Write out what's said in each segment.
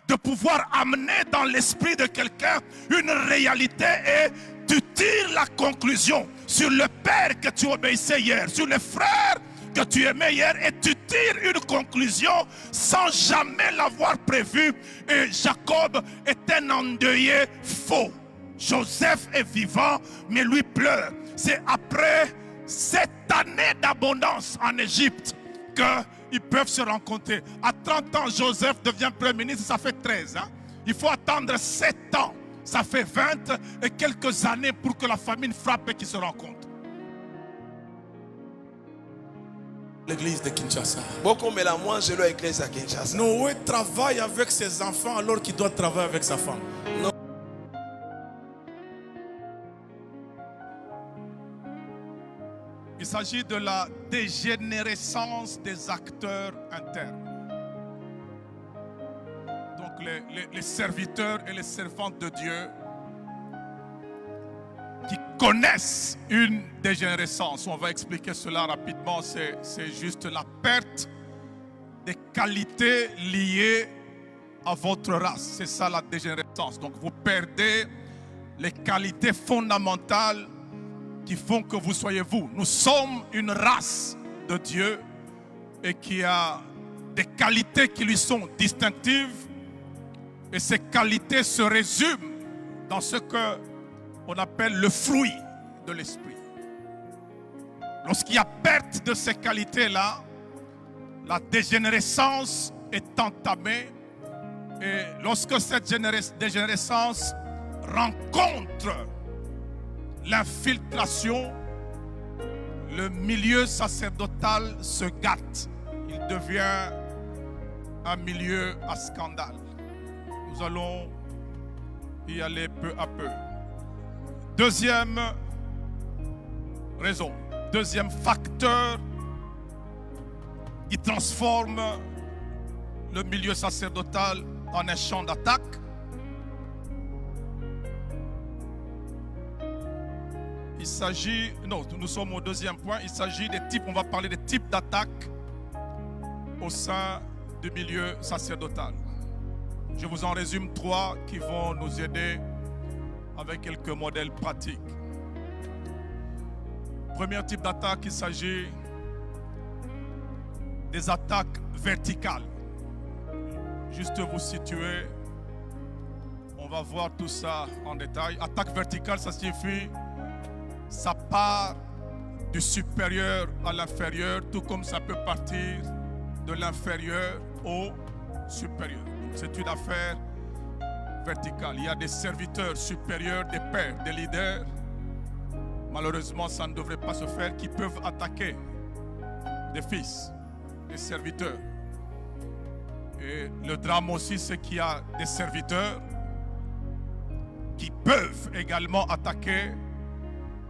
de pouvoir amener dans l'esprit de quelqu'un une réalité et tu tires la conclusion sur le père que tu obéissais hier, sur les frères que tu aimais hier et tu tires une conclusion sans jamais l'avoir prévu. Et Jacob est un endeuillé faux. Joseph est vivant, mais lui pleure. C'est après cette année d'abondance en Égypte qu'ils peuvent se rencontrer. À 30 ans, Joseph devient premier ministre, ça fait 13 ans. Il faut attendre 7 ans, ça fait 20 et quelques années pour que la famine frappe et qu'ils se rencontrent. L'église de Kinshasa. Noé travaille avec ses enfants alors qu'il doit travailler avec sa femme. Il s'agit de la dégénérescence des acteurs internes. Donc les serviteurs et les servantes de Dieu qui connaissent une dégénérescence. On va expliquer cela rapidement. C'est juste la perte des qualités liées à votre race. C'est ça la dégénérescence. Donc vous perdez les qualités fondamentales qui font que vous soyez vous. Nous sommes une race de Dieu et qui a des qualités qui lui sont distinctives. Et ces qualités se résument dans ce qu'on appelle le fruit de l'esprit. Lorsqu'il y a perte de ces qualités-là, la dégénérescence est entamée. Et lorsque cette dégénérescence rencontre l'infiltration, le milieu sacerdotal se gâte. Il devient un milieu à scandale. Nous allons y aller peu à peu. Deuxième raison, deuxième facteur qui transforme le milieu sacerdotal en un champ d'attaque. Il s'agit, non, nous sommes au deuxième point, il s'agit des types, on va parler des types d'attaques au sein du milieu sacerdotal. Je vous en résume 3 qui vont nous aider avec quelques modèles pratiques. Premier type d'attaque, il s'agit des attaques verticales. Juste vous situer, on va voir tout ça en détail. Attaque verticale, ça signifie ça part du supérieur à l'inférieur, tout comme ça peut partir de l'inférieur au supérieur. C'est une affaire verticale. Il y a des serviteurs supérieurs, des pères, des leaders. Malheureusement, ça ne devrait pas se faire, qui peuvent attaquer des fils, des serviteurs. Et le drame aussi, c'est qu'il y a des serviteurs qui peuvent également attaquer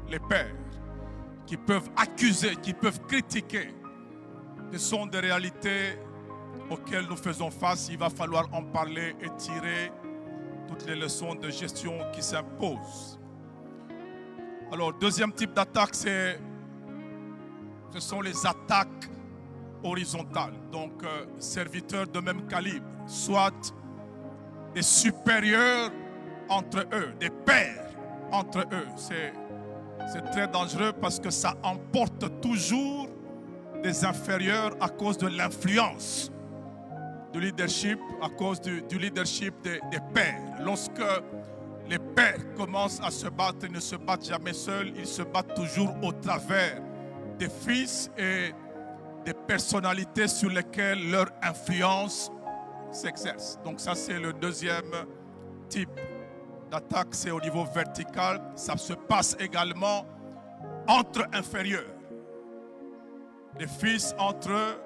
les pères, qui peuvent accuser, qui peuvent critiquer. Ce sont des réalités auxquelles nous faisons face. Il va falloir en parler et tirer toutes les leçons de gestion qui s'imposent. Alors, deuxième type d'attaque, ce sont les attaques horizontales. Donc, serviteurs de même calibre, soit des supérieurs entre eux, des pairs entre eux. C'est très dangereux parce que ça emporte toujours des inférieurs à cause de l'influence du leadership, à cause du leadership des pères. Lorsque les pères commencent à se battre, ils ne se battent jamais seuls, ils se battent toujours au travers des fils et des personnalités sur lesquelles leur influence s'exerce. Donc ça, c'est le deuxième type d'attaque, c'est au niveau vertical. Ça se passe également entre inférieurs. Des fils entre eux,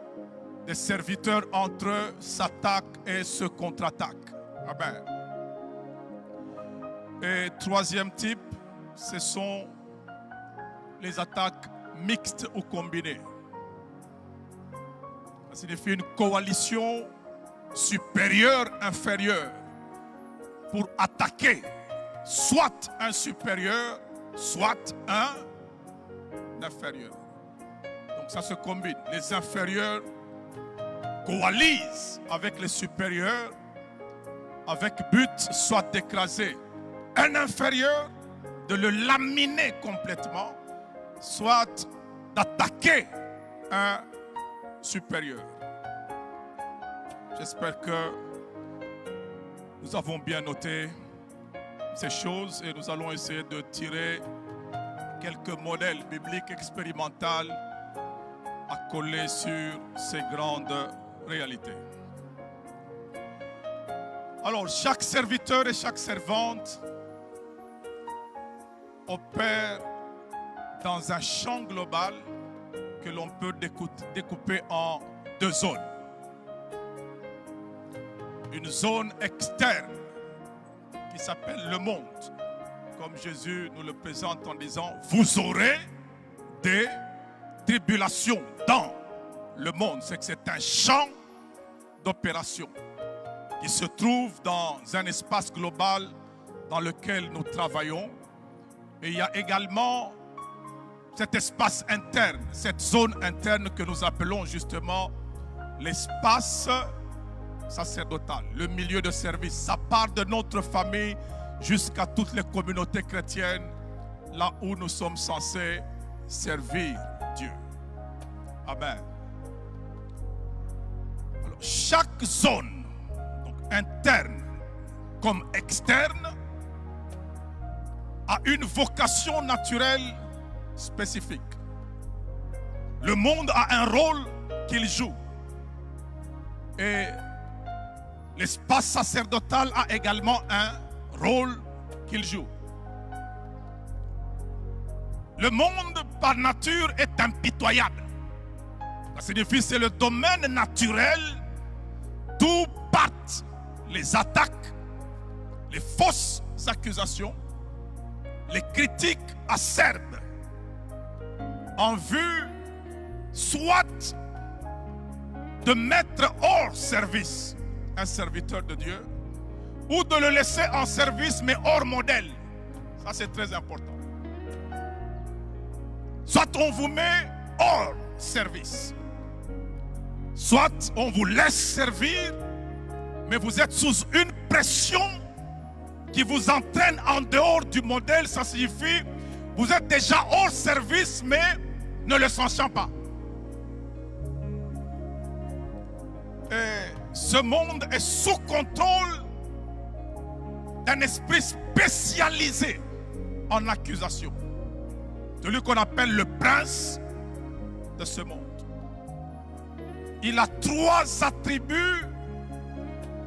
des serviteurs entre eux s'attaquent et se contre-attaquent. Amen. Et troisième type, ce sont les attaques mixtes ou combinées. Ça signifie une coalition supérieure-inférieure pour attaquer soit un supérieur, soit un inférieur. Donc ça se combine. Les inférieurs coalisent avec les supérieurs avec but soit d'écraser un inférieur, de le laminer complètement, soit d'attaquer un supérieur. J'espère que nous avons bien noté ces choses et nous allons essayer de tirer quelques modèles bibliques expérimentaux à coller sur ces grandes réalités. Alors, chaque serviteur et chaque servante opère dans un champ global que l'on peut découper en deux zones. Une zone externe qui s'appelle le monde, comme Jésus nous le présente en disant « Vous aurez des tribulations dans le monde ». C'est que c'est un champ d'opération qui se trouve dans un espace global dans lequel nous travaillons. Et il y a également cet espace interne, cette zone interne que nous appelons justement l'espace sacerdotal, le milieu de service. Ça part de notre famille jusqu'à toutes les communautés chrétiennes, là où nous sommes censés servir Dieu. Amen. Alors, chaque zone, donc interne comme externe, a une vocation naturelle spécifique. Le monde a un rôle qu'il joue. Et l'espace sacerdotal a également un rôle qu'il joue. Le monde par nature est impitoyable. Ça signifie que c'est le domaine naturel d'où partent les attaques, les fausses accusations, les critiques acerbes en vue soit de mettre hors service un serviteur de Dieu ou de le laisser en service mais hors modèle. Ça c'est très important. Soit on vous met hors service, soit on vous laisse servir mais vous êtes sous une pression qui vous entraîne en dehors du modèle. Ça signifie vous êtes déjà hors service mais ne le sachant pas. Et ce monde est sous contrôle d'un esprit spécialisé en accusation. Celui qu'on appelle le prince de ce monde. Il a trois attributs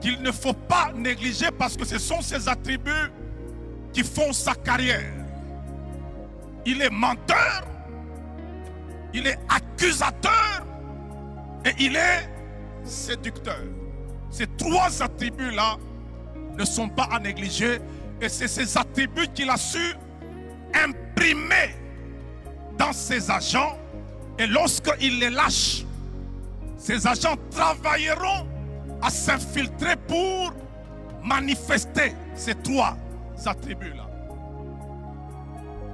qu'il ne faut pas négliger parce que ce sont ces attributs qui font sa carrière. Il est menteur, il est accusateur et il est séducteur. Ces trois attributs-là ne sont pas à négliger et c'est ces attributs qu'il a su imprimer dans ses agents et lorsqu'il les lâche, ces agents travailleront à s'infiltrer pour manifester ces trois attributs-là.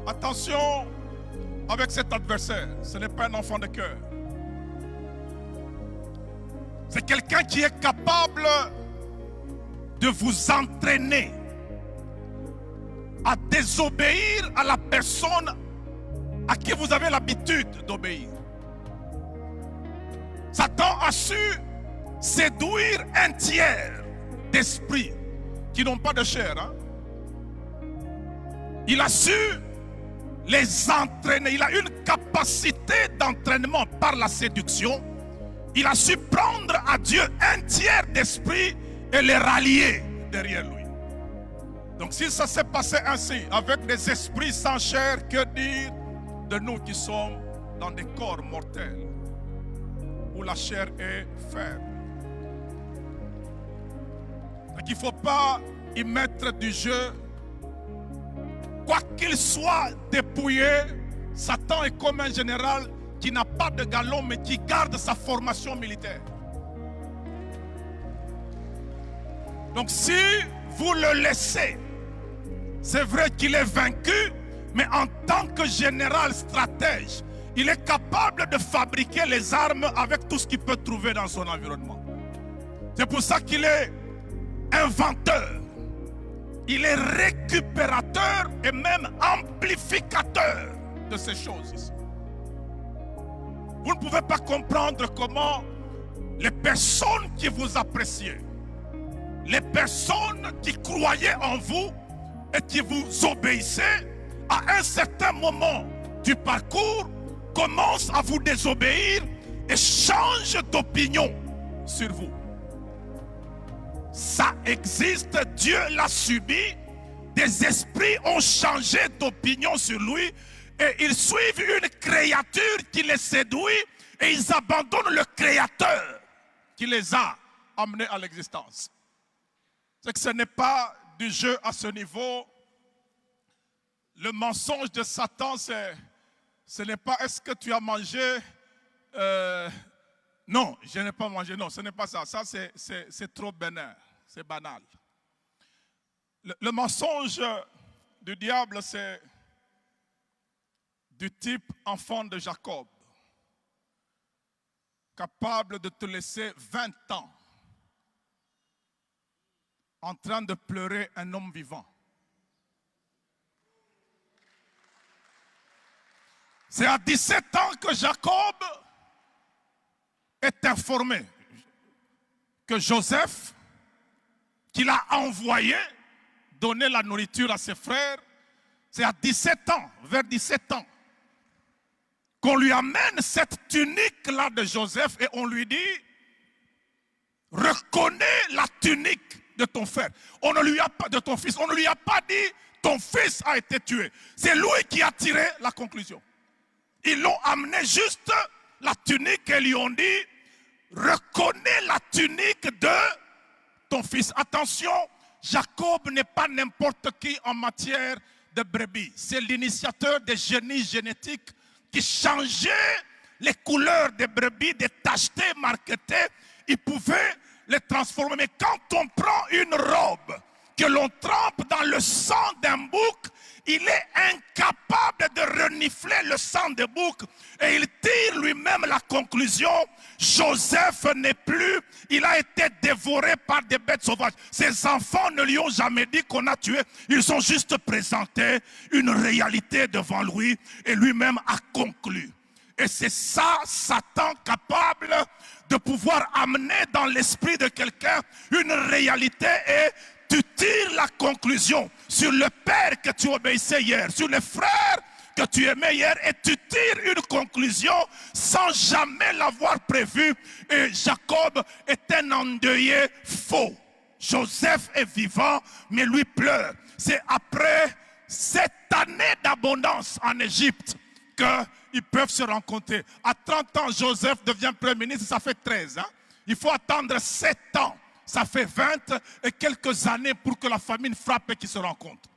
Attention avec cet adversaire, ce n'est pas un enfant de cœur. C'est quelqu'un qui est capable de vous entraîner à désobéir à la personne à qui vous avez l'habitude d'obéir. Satan a su séduire un tiers d'esprits qui n'ont pas de chair. Il a su les entraîner. Il a une capacité d'entraînement par la séduction. Il a su prendre à Dieu un tiers d'esprit et les rallier derrière lui. Donc si ça s'est passé ainsi, avec des esprits sans chair, que dire de nous qui sommes dans des corps mortels, où la chair est faible? Donc il ne faut pas y mettre du jeu. Quoi qu'il soit dépouillé, Satan est comme un général qui n'a pas de galon mais qui garde sa formation militaire. Donc si vous le laissez, c'est vrai qu'il est vaincu, mais en tant que général stratège, il est capable de fabriquer les armes avec tout ce qu'il peut trouver dans son environnement. C'est pour ça qu'il est inventeur. Il est récupérateur et même amplificateur de ces choses ici. Vous ne pouvez pas comprendre comment les personnes qui vous appréciaient, les personnes qui croyaient en vous et qui vous obéissaient, à un certain moment du parcours, commencent à vous désobéir et changent d'opinion sur vous. Ça existe, Dieu l'a subi. Des esprits ont changé d'opinion sur lui et ils suivent une créature qui les séduit et ils abandonnent le créateur qui les a amenés à l'existence. C'est que ce n'est pas du jeu à ce niveau. Le mensonge de Satan, ce n'est pas est-ce que tu as mangé non, je n'ai pas mangé. Non, ce n'est pas ça. Ça, c'est trop banal. C'est banal. Le mensonge du diable, c'est du type enfant de Jacob, capable de te laisser 20 ans en train de pleurer un homme vivant. C'est à 17 ans que Jacob est informé que Joseph, qu'il a envoyé donner la nourriture à ses frères, c'est à 17 ans, vers 17 ans, qu'on lui amène cette tunique-là de Joseph et on lui dit, reconnais la tunique de ton frère. On ne lui a pas, de ton fils, on ne lui a pas dit, ton fils a été tué. C'est lui qui a tiré la conclusion. Ils l'ont amené juste la tunique et lui ont dit, reconnais la tunique de ton fils. Attention, Jacob n'est pas n'importe qui en matière de brebis. C'est l'initiateur des génies génétiques qui changeait les couleurs des brebis, des tachetés, marquetées. Il pouvait les transformer. Mais quand on prend une robe que l'on trempe dans le sang d'un bouc, il est incapable de renifler le sang de bouc et il tire lui-même la conclusion, Joseph n'est plus, il a été dévoré par des bêtes sauvages. Ses enfants ne lui ont jamais dit qu'on a tué, ils ont juste présenté une réalité devant lui et lui-même a conclu. Et c'est ça, Satan, capable de pouvoir amener dans l'esprit de quelqu'un une réalité et tu tires la conclusion sur le père que tu obéissais hier, sur les frères que tu aimais hier, et tu tires une conclusion sans jamais l'avoir prévu. Et Jacob est un endeuillé faux. Joseph est vivant, mais lui pleure. C'est après cette année d'abondance en Égypte qu'ils peuvent se rencontrer. À 30 ans, Joseph devient premier ministre, ça fait 13. Hein? Il faut attendre 7 ans. Ça fait 20 et quelques années pour que la famine frappe et qu'ils se rencontrent.